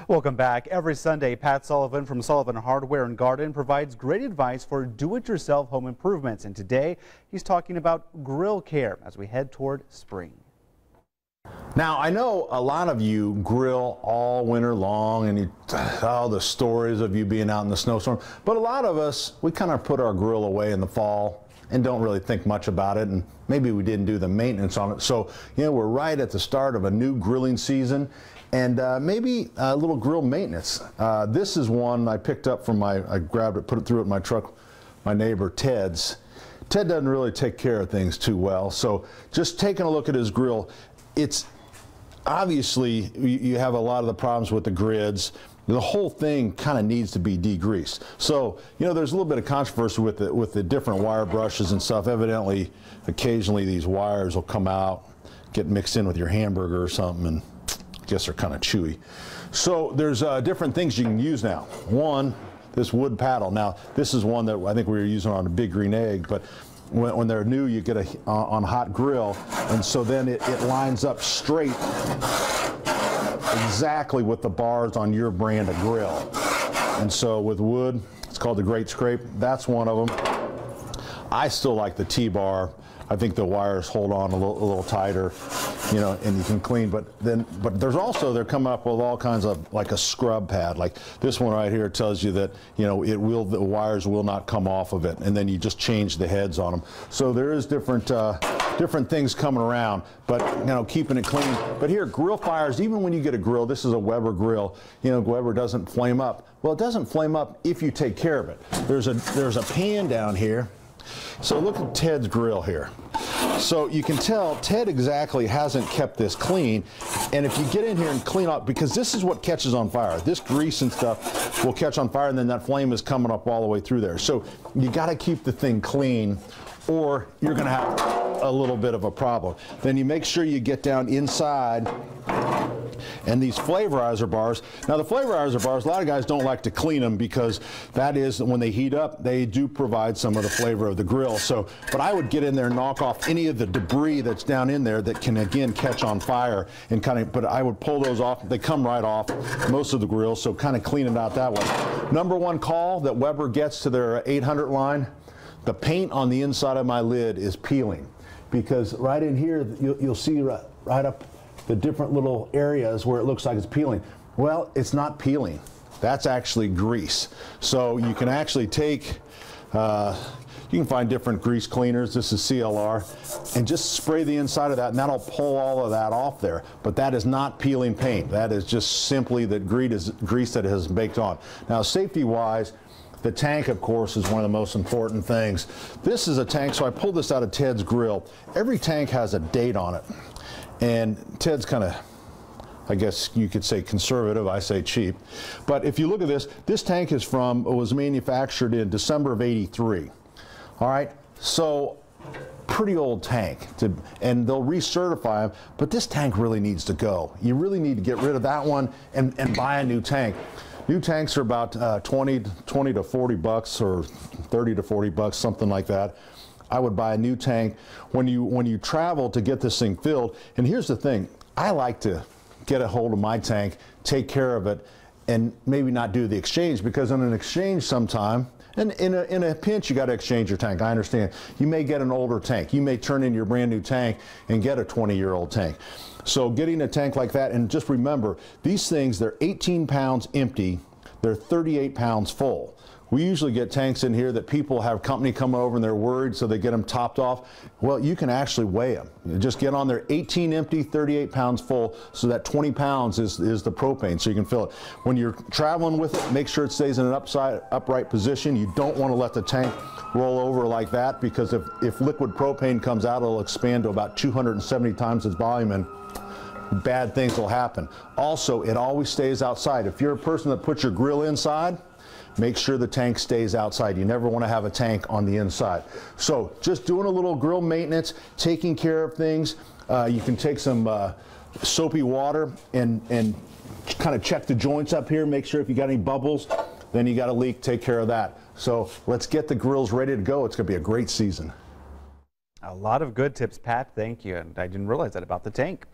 Welcome back. Every Sunday, Pat Sullivan from Sullivan Hardware and Garden provides great advice for do-it-yourself home improvements. And today, he's talking about grill care as we head toward spring. Now, I know a lot of you grill all winter long and all the stories of you being out in the snowstorm, but a lot of us, we kind of put our grill away in the fall and don't really think much about it, and maybe we didn't do the maintenance on it. So, we're right at the start of a new grilling season, and maybe a little grill maintenance. This is one I picked up from I grabbed it, put it through at my truck, my neighbor Ted's. Ted doesn't really take care of things too well, so just taking a look at his grill, it's obviously you have a lot of the problems with the grids. The whole thing kind of needs to be degreased. So, there's a little bit of controversy with the different wire brushes and stuff. Evidently, occasionally these wires will come out, get mixed in with your hamburger or something, and I guess they're kind of chewy. So there's different things you can use now. One, this wood paddle. Now, this is one that I think we were using on a Big Green Egg, but when they're new, you get on a hot grill, and so then it lines up straight exactly with the bars on your brand of grill. And so with wood, it's called the Great Scrape. That's one of them. I still like the T-bar. I think the wires hold on a little tighter, and you can clean. But there's also, they're coming up with all kinds of, like a scrub pad. Like this one right here tells you that, the wires will not come off of it, and then you just change the heads on them. So there is different things coming around, but keeping it clean. But here, grill fires, even when you get a grill, this is a Weber grill, Weber doesn't flame up. Well, it doesn't flame up if you take care of it. There's a pan down here. So look at Ted's grill here. So you can tell Ted exactly hasn't kept this clean, and if you get in here and clean up, because this is what catches on fire. This grease and stuff will catch on fire, and then that flame is coming up all the way through there. So you got to keep the thing clean, or you're going to have a little bit of a problem. Then you make sure you get down inside. And these flavorizer bars, now the flavorizer bars, a lot of guys don't like to clean them because that is, when they heat up, they do provide some of the flavor of the grill. So, but I would get in there and knock off any of the debris that's down in there that can again catch on fire, and but I would pull those off. They come right off most of the grills, so kind of clean it out that way. Number one call that Weber gets to their 800 line, the paint on the inside of my lid is peeling, because right in here you'll see right up the different little areas where it looks like it's peeling. Well, it's not peeling. That's actually grease. So you can actually take, you can find different grease cleaners. This is CLR, and just spray the inside of that, and that'll pull all of that off there. But that is not peeling paint. That is just simply the grease that has baked on. Now, safety-wise, the tank, of course, is one of the most important things. This is a tank, so I pulled this out of Ted's grill. Every tank has a date on it. And Ted's kind of, I guess you could say conservative, I say cheap. But if you look at this tank was manufactured in December of '83. All right, so pretty old tank, and they'll recertify them, but this tank really needs to go. You really need to get rid of that one and buy a new tank. New tanks are about 20 to 40 bucks, or 30 to 40 bucks, something like that. I would buy a new tank when you travel to get this thing filled. And here's the thing, I like to get a hold of my tank, take care of it, and maybe not do the exchange, because in an exchange sometime, and in a pinch, you got to exchange your tank. I understand. You may get an older tank. You may turn in your brand new tank and get a 20-year-old tank. So getting a tank like that, and just remember, these things, they're 18 pounds empty, they're 38 pounds full. We usually get tanks in here that people have company come over and they're worried, so they get them topped off. Well, you can actually weigh them. You just get on there, 18 empty, 38 pounds full, so that 20 pounds is the propane, so you can fill it. When you're traveling with it, make sure it stays in an upright position. You don't want to let the tank roll over like that, because if liquid propane comes out, it'll expand to about 270 times its volume, and bad things will happen. Also, it always stays outside. If you're a person that puts your grill inside, make sure the tank stays outside. You never want to have a tank on the inside. So just doing a little grill maintenance, taking care of things. You can take some soapy water and kind of check the joints up here, make sure if you got any bubbles, then you got a leak, take care of that. So let's get the grills ready to go. It's going to be a great season. A lot of good tips, Pat. Thank you. And I didn't realize that about the tank.